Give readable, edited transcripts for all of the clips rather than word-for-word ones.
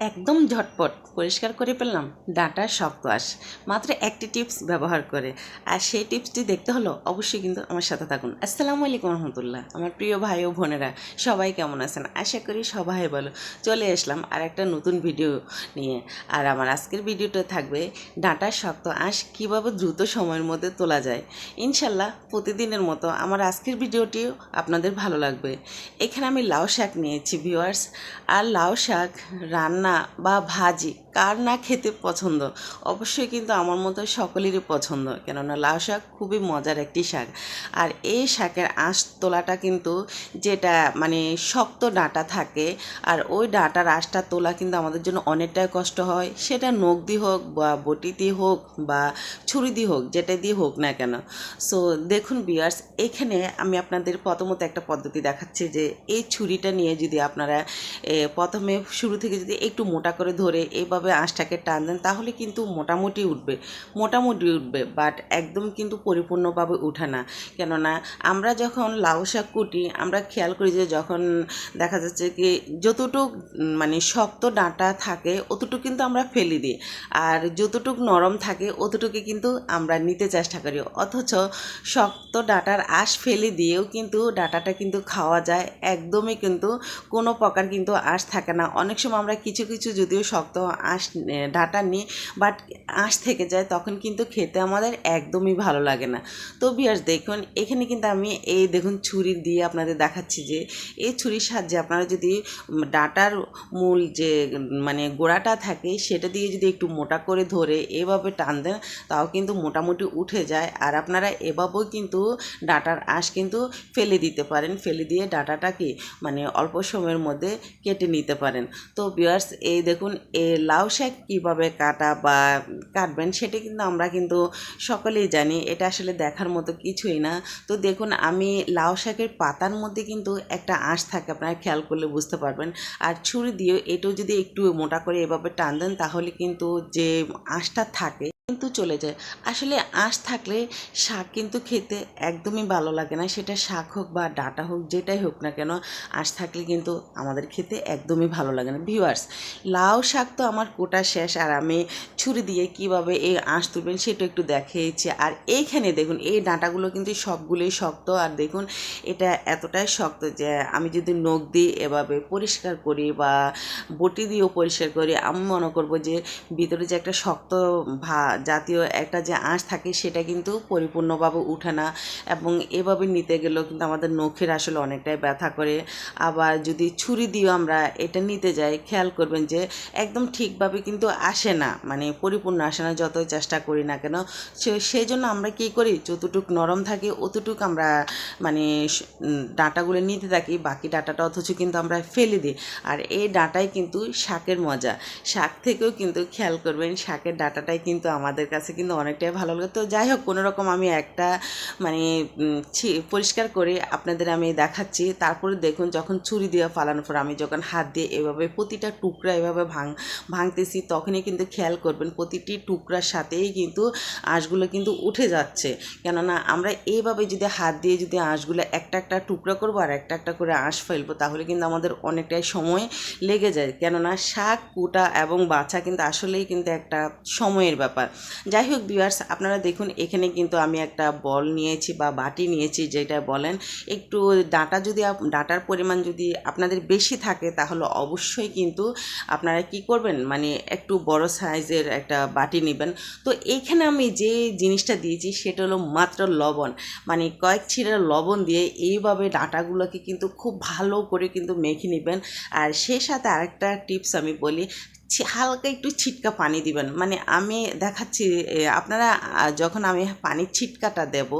একদম ঝটপট পরিষ্কার করে পেলাম ডাঁটার শক্ত আঁশ মাত্র একটি টিপস ব্যবহার করে। আর সেই টিপসটি দেখতে হলো অবশ্যই কিন্তু আমার সাথে থাকুন। আসসালামু আলাইকুম রহমতুল্লাহ। আমার প্রিয় ভাই ও বোনেরা সবাই কেমন আছেন? আশা করি সবাই ভালো। চলে আসলাম আর একটা নতুন ভিডিও নিয়ে। আর আমার আজকের ভিডিওটা থাকবে ডাঁটার শক্ত আঁশ কীভাবে দ্রুত সময়ের মধ্যে তোলা যায়। ইনশাল্লাহ প্রতিদিনের মতো আমার আজকের ভিডিওটিও আপনাদের ভালো লাগবে। এখানে আমি লাউ শাক নিয়েছি ভিউয়ার্স। আর লাউ শাক রান্না বা ভাজি কার না খেতে পছন্দ? অবশ্যই কিন্তু আমার মতো সকলেরই পছন্দ, কেননা লাউ শাক খুবই মজার একটি শাক। আর এই শাকের আঁশ তোলাটা কিন্তু যেটা মানে শক্ত ডাঁটা থাকে, আর ওই ডাঁটার আঁশটা তোলা কিন্তু আমাদের জন্য অনেকটাই কষ্ট হয়। সেটা নখ দিয়ে হোক বা বটি দিয়ে হোক বা ছুরি দিয়ে হোক, যেটা দিয়ে হোক না কেন। সো দেখুন বিয়ার্স, এখানে আমি আপনাদের প্রথমত একটা পদ্ধতি দেখাচ্ছি যে এই ছুরিটা নিয়ে যদি আপনারা প্রথমে শুরু থেকে যদি একটু মোটা করে ধরে এইভাবে আঁশটাকে টান দেন, তাহলে কিন্তু মোটামুটি উঠবে, বাট একদম কিন্তু পরিপূর্ণভাবে উঠে না। কেননা আমরা যখন লাউ শাক কুটি, আমরা খেয়াল করি যে যখন দেখা যাচ্ছে কি যতটুক মানে শক্ত ডাঁটা থাকে অতটুকু কিন্তু আমরা ফেলে দিই, আর যতটুক নরম থাকে অতটুকু কিন্তু আমরা নিতে চেষ্টা করি। অথচ শক্ত ডাঁটার আঁশ ফেলে দিয়েও কিন্তু ডাঁটাটা কিন্তু খাওয়া যায়, একদমই কিন্তু কোনো প্রকার কিন্তু আঁশ থাকে না। অনেক সময় আমরা কিছু কিছু যদিও শক্ত আঁশ ডাঁটা নিই, বাট আঁশ থেকে যায়, তখন কিন্তু খেতে আমাদের একদমই ভালো লাগে না। তো বিয়ার্স দেখুন, এখানে কিন্তু আমি এই দেখুন ছুরি দিয়ে আপনাদের দেখাচ্ছি যে এই ছুরির সাহায্যে আপনারা যদি ডাঁটার মূল যে মানে গোড়াটা থাকে সেটা দিয়ে যদি একটু মোটা করে ধরে এভাবে টান দেন, তাও কিন্তু মোটামুটি উঠে যায়। আর আপনারা এভাবেও কিন্তু ডাঁটার আঁশ কিন্তু ফেলে দিতে পারেন, ফেলে দিয়ে ডাঁটাটাকে মানে অল্প সময়ের মধ্যে কেটে নিতে পারেন। তো ভিউয়ার্স, এই দেখুন এই লাউ শাক কীভাবে কাটা বা কাটবেন সেটা কিন্তু আমরা কিন্তু সকলেই জানি, এটা আসলে দেখার মতো কিছুই না। তো দেখুন, আমি লাউ শাকের পাতার মধ্যে কিন্তু একটা আঁশ থাকে, আপনারা খেয়াল করলে বুঝতে পারবেন। আর ছুরি দিয়ে এটাও যদি একটু মোটা করে এভাবে টান দেন, তাহলে কিন্তু যে আঁশটা থাকে কিন্তু চলে যায়। আসলে আঁশ থাকলে শাক কিন্তু খেতে একদমই ভালো লাগে না, সেটা শাক হোক বা ডাঁটা হোক, যেটাই হোক না কেন, আঁশ থাকলে কিন্তু আমাদের খেতে একদমই ভালো লাগে না। ভিউয়ার্স, লাউ শাক তো আমার কোটা শেষ, আর আমি ছুরি দিয়ে কিভাবে এই আঁশ তুলবেন সেটা একটু দেখিয়েছি। আর এইখানে দেখুন এই ডাঁটাগুলো কিন্তু সবগুলোই শক্ত, আর দেখুন এটা এতটাই শক্ত যে আমি যদি নখ দিয়ে এভাবে পরিষ্কার করি বা বটি দিয়েও পরিষ্কার করি, আমি মনে করবো যে ভিতরে যে একটা শক্ত জাতীয় একটা যে আঁশ থাকে সেটা কিন্তু পরিপূর্ণভাবে উঠে না, এবং এভাবে নিতে গেলেও কিন্তু আমাদের নখের আসলে অনেকটাই ব্যথা করে। আবার যদি ছুরি দিয়েও আমরা এটা নিতে যাই, খেয়াল করবেন যে একদম ঠিকভাবে কিন্তু আসে না, মানে পরিপূর্ণ আসে না যতই চেষ্টা করি না কেন। সেই জন্য আমরা কী করি, যতটুক নরম থাকে অতটুক আমরা মানে ডাঁটাগুলো নিতে থাকি, বাকি ডাঁটাটা অথচ কিন্তু আমরা ফেলে দিই। আর এই ডাঁটাই কিন্তু শাকের মজা। শাক থেকেও কিন্তু খেয়াল করবেন শাকের ডাঁটাটাই কিন্তু আমাদের কাছে কিন্তু অনেকটাই ভালো লাগে। তো যাই হোক, কোনোরকম আমি একটা মানে পরিষ্কার করে আপনাদের আমি দেখাচ্ছি। তারপরে দেখুন, যখন ছুরি দিয়ে ফালানোর পর আমি যখন হাত দিয়ে এভাবে প্রতিটা টুকরা এভাবে ভাঙতেছি, তখনই কিন্তু খেয়াল করবেন প্রতিটি টুকরার সাথেই কিন্তু আঁশগুলো কিন্তু উঠে যাচ্ছে। কেননা আমরা এইভাবে যদি হাত দিয়ে যদি আঁশগুলো একটা একটা টুকরা করবো আর একটা একটা করে আঁশ ফেলবো, তাহলে কিন্তু আমাদের অনেকটাই সময় লেগে যায়। কেননা শাক কুটা এবং বাছা কিন্তু আসলেই কিন্তু একটা সময়ের ব্যাপার। যাই হোক ভিউয়ার্স, আপনারা দেখুন এখানে কিন্তু আমি একটা বল নিয়েছি বা বাটি নিয়েছি, যেটা বলেন। একটু ডাঁটার পরিমাণ যদি আপনাদের বেশি থাকে, তাহলে অবশ্যই কিন্তু আপনারা কি করবেন, মানে একটু বড় সাইজের একটা বাটি নেবেন। তো এইখানে আমি যে জিনিসটা দিয়েছি সেটা হলো মাত্র লবণ, মানে কয়েক ছিটা লবণ দিয়ে এইভাবে ডাঁটাগুলোকে কিন্তু খুব ভালো করে কিন্তু মেখে নেবেন। আর সেই সাথে আরেকটা টিপস আমি বলি, হালকা একটু ছিটকা পানি দিবেন। মানে আমি দেখাচ্ছি, আপনারা যখন আমি পানির ছিটকাটা দেব,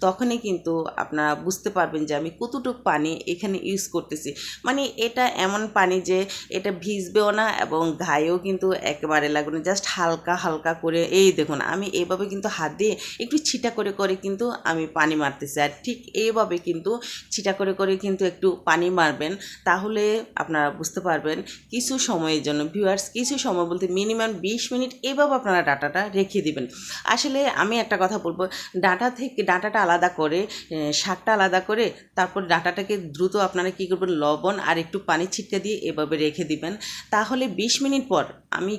তখনই কিন্তু আপনারা বুঝতে পারবেন যে আমি কতটুকু পানি এখানে ইউজ করতেছি। মানে এটা এমন পানি যে এটা ভিজবেও না এবং গায়েও কিন্তু একেবারে লাগবে না, জাস্ট হালকা হালকা করে। এই দেখুন, আমি এইভাবে কিন্তু হাত দিয়ে একটু ছিটা করে করে কিন্তু আমি পানি মারতেছি। আর ঠিক এইভাবে কিন্তু ছিটা করে করে কিন্তু একটু পানি মারবেন, তাহলে আপনারা বুঝতে পারবেন কিছু সময়ের জন্য ভিউয়ার্স, কিছু সময় বলতে মিনিমাম 20 মিনিট এভাবে আপনারা ডাটাটা রেখে দিবেন। আসলে আমি একটা কথা বলবো, ডাটাটা আলাদা করে, শাকটা আলাদা করে, তারপর ডাটাটাকে দ্রুত আপনারা কী করবেন, লবণ আর একটু পানি ছিটকে দিয়ে এভাবে রেখে দিবেন। তাহলে 20 মিনিট পর আমি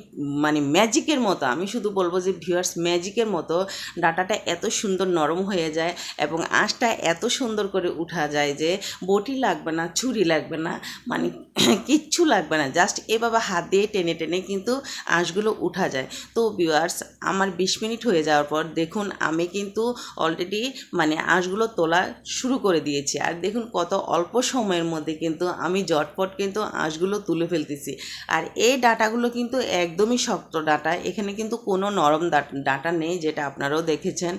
মানে ম্যাজিকের মতো, আমি শুধু বলবো যে ভিউয়ার্স, ম্যাজিকের মতো ডাটাটা এত সুন্দর নরম হয়ে যায় এবং আঁশটা এত সুন্দর করে উঠা যায় যে বটি লাগবে না, ছুরি লাগবে না, মানে কিচ্ছু লাগবে না, জাস্ট এভাবে হাত দিয়ে টেনে টেনে কিন্তু আঁশগুলো উঠা যায়। তো ভিউয়ার্স, আমার 20 মিনিট হয়ে যাওয়ার পর দেখুন আমি কিন্তু অলরেডি মানে আঁশগুলো তোলা শুরু করে দিয়েছি। আর দেখুন কত অল্প সময়ের মধ্যে কিন্তু আমি ঝটপট কিন্তু আঁশগুলো তুলে ফেলতেছি। আর এই ডাটাগুলো কিন্তু একদমই শক্ত ডাটা, এখানে কিন্তু কোনো নরম ডাটা নেই, যেটা আপনারাও দেখেছেন।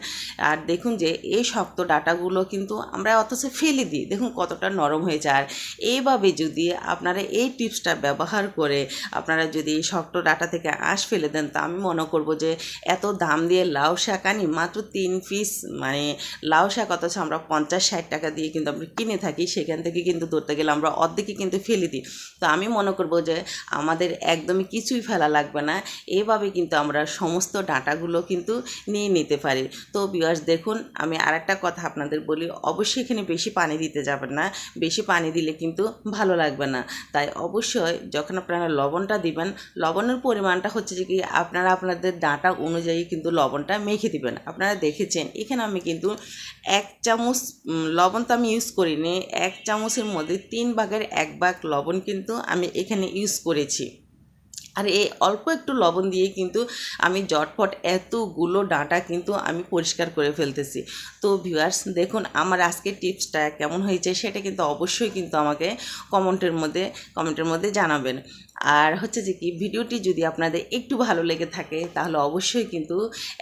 আর দেখুন যে এই শক্ত ডাটাগুলো কিন্তু আমরা অথচ ফেলে দিই, দেখুন কতটা নরম হয়েছে। আর এইভাবে যদি আপনারা এই টিপসটা ব্যবহার করে আপনারা যদি শক্ত ডাটা থেকে আঁশ ফেলে দেন, তা আমি মনে করব যে এত দাম দিয়ে লাউ শাক আনি, মাত্র 3 পিস মানে লাউ শাক, অথচ আমরা 50-60 টাকা দিয়ে কিন্তু আমরা কিনে থাকি, সেখান থেকে কিন্তু ধরতে গেলে আমরা অর্ধেকই কিন্তু ফেলে দিই। তো আমি মনে করব যে আমাদের একদমই কিছুই ফেলা লাগবে না, এভাবে কিন্তু আমরা সমস্ত ডাটাগুলো কিন্তু নিয়ে নিতে পারি। তো ভিউয়ার্স দেখুন, আমি আরেকটা কথা আপনাদের বলি, অবশ্যই এখানে বেশি পানি দিতে যাবেন না, বেশি পানি দিলে কিন্তু ভালো লাগবে না। তাই অবশ্যই যখন আপনারা লবণটা দিবেন, লবণের পরিমাণটা হচ্ছে যে কি আপনারা আপনাদের ডাটা অনুযায়ী কিন্তু লবণটা মেখে দিবেন। আপনারা দেখেছেন এখানে আমি কিন্তু 1 চামচ লবণ তো আমি ইউজ করিনি, 1 চামচের মধ্যে 3 ভাগের 1 ভাগ লবণ কিন্তু আমি এখানে ইউজ করেছি। আর এই অল্প একটু লবণ দিয়ে কিন্তু আমি ঝটপট এতগুলো ডাঁটা কিন্তু আমি পরিষ্কার করে ফেলতেছি। তো ভিউয়ার্স দেখুন আমার আজকের টিপসটা কেমন হয়েছে সেটা কিন্তু অবশ্যই কিন্তু আমাকে কমেন্টের মধ্যে জানাবেন। আর হচ্ছে যে কি, ভিডিওটি যদি আপনাদের একটু ভালো লেগে থাকে তাহলে অবশ্যই কিন্তু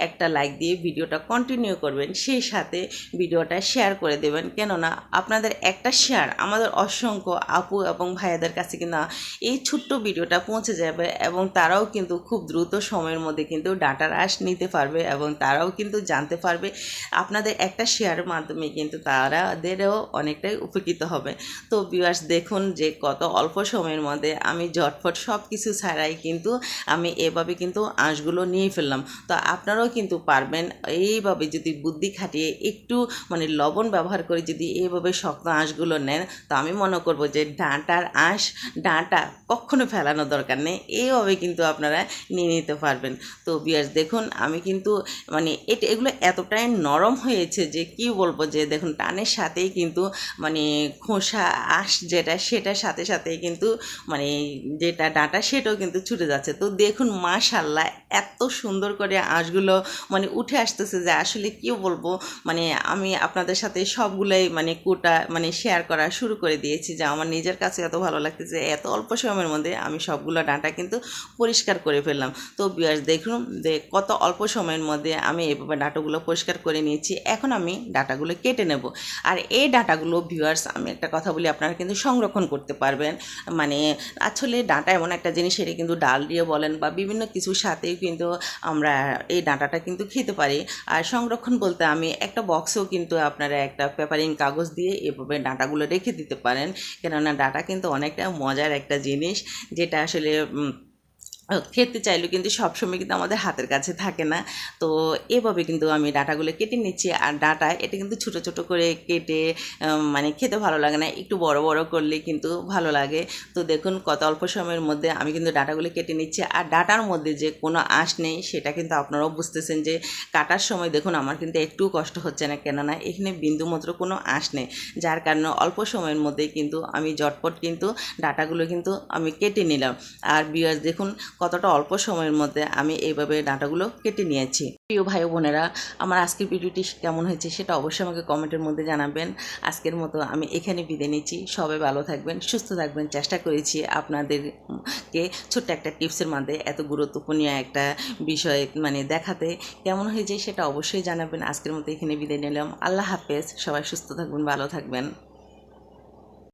একটা লাইক দিয়ে ভিডিওটা কন্টিনিউ করবেন, সেই সাথে ভিডিওটা শেয়ার করে দেবেন। কেননা আপনাদের একটা শেয়ার আমাদের অসংখ্য আপু এবং ভাইয়াদের কাছে কিন্তু এই ছোট্ট ভিডিওটা পৌঁছে যাবে এবং তারাও কিন্তু খুব দ্রুত সময়ের মধ্যে কিন্তু ডাটার আঁশ নিতে পারবে এবং তারাও কিন্তু জানতে পারবে। আপনাদের একটা শেয়ারের মাধ্যমে কিন্তু তারাদেরও অনেকটাই উপকৃত হবে। তো ভিউয়ার্স দেখুন যে কত অল্প সময়ের মধ্যে আমি ঝটফট সব কিছু ছাড়াই কিন্তু আমি এভাবে কিন্তু আঁশগুলো নিয়ে ফেললাম। তো আপনারাও কিন্তু পারবেন, এইভাবে যদি বুদ্ধি খাটিয়ে একটু মানে লবণ ব্যবহার করে যদি এইভাবে শক্ত আঁশগুলো নেন, তো আমি মনে করব যে ডাঁটা কখনো ফেলানোর দরকার নেই, এইভাবে কিন্তু আপনারা নিয়ে নিতে পারবেন। তো ভিউয়ার্স দেখুন আমি কিন্তু মানে এগুলো এতটাই নরম হয়েছে যে কি বলবো, যে দেখুন টানের সাথেই কিন্তু মানে খোসা সেটার সাথে সাথেই কিন্তু মানে যেটা ডাঁটা সেটাও কিন্তু ছুটে যাচ্ছে। তো দেখুন মাশাআল্লাহ এত সুন্দর করে আঁশগুলো মানে উঠে আসতেছে যে আসলে কি বলবো, মানে আমি আপনাদের সাথে সবগুলোই মানে মানে শেয়ার করা শুরু করে দিয়েছি, যে আমার নিজের কাছে এত ভালো লাগতেছে, এত অল্প সময়ের মধ্যে আমি সবগুলো ডাঁটা কিন্তু পরিষ্কার করে ফেললাম। তো ভিউয়ার্স দেখুন যে কত অল্প সময়ের মধ্যে আমি এভাবে ডাটাগুলো পরিষ্কার করে নিয়েছি। এখন আমি ডাটাগুলো কেটে নেব। আর এই ডাটাগুলো ভিউয়ার্স আমি একটা কথা বলি, আপনারা কিন্তু সংরক্ষণ করতে পারবেন। মানে আসলে ডাঁটা এমন একটা জিনিস, এটা কিন্তু ডাল দিয়ে বলেন বা বিভিন্ন কিছুর সাথেই কিন্তু আমরা এই ডাঁটাটা কিন্তু খেতে পারি। আর সংরক্ষণ বলতে আমি একটা বক্সেও কিন্তু আপনারা একটা পেপারিং কাগজ দিয়ে এভাবে ডাঁটাগুলো রেখে দিতে পারেন। কেননা ডাঁটা কিন্তু অনেকটা মজার একটা জিনিস, যেটা আসলে খেতে চাইলেও কিন্তু সবসময় কিন্তু আমাদের হাতের কাছে থাকে না। তো এভাবে কিন্তু আমি ডাঁটাগুলো কেটে নিচ্ছি। আর ডাঁটা এটা কিন্তু ছোটো ছোটো করে কেটে মানে খেতে ভালো লাগে না, একটু বড় বড় করলে কিন্তু ভালো লাগে। তো দেখুন কত অল্প সময়ের মধ্যে আমি কিন্তু ডাঁটাগুলো কেটে নিচ্ছি। আর ডাঁটার মধ্যে যে কোনো আঁশ নেই সেটা কিন্তু আপনারাও বুঝতেছেন, যে কাটার সময় দেখুন আমার কিন্তু একটু কষ্ট হচ্ছে না, কেননা এখানে বিন্দুমাত্র কোনো আঁশ নেই, যার কারণে অল্প সময়ের মধ্যেই কিন্তু আমি ঝটপট কিন্তু ডাঁটাগুলো কিন্তু আমি কেটে নিলাম। আর ভিউয়ার্স দেখুন কতটা অল্প সময়ের মধ্যে আমি এইভাবে ডাঁটাগুলো কেটে নিয়েছি। প্রিয় ভাই বোনেরা, আমার আজকের ভিডিওটি কেমন হয়েছে সেটা অবশ্যই আমাকে কমেন্টের মধ্যে জানাবেন। আজকের মতো আমি এখানে বিদায় নিচ্ছি। সবাই ভালো থাকবেন, সুস্থ থাকবেন। চেষ্টা করেছি আপনাদেরকে ছোট্ট একটা টিপসের মধ্যে এত গুরুত্বপূর্ণ একটা বিষয় মানে দেখাতে। কেমন হয়েছে সেটা অবশ্যই জানাবেন। আজকের মতো এখানে বিদায় নিলাম। আল্লাহ হাফেজ। সবাই সুস্থ থাকবেন, ভালো থাকবেন।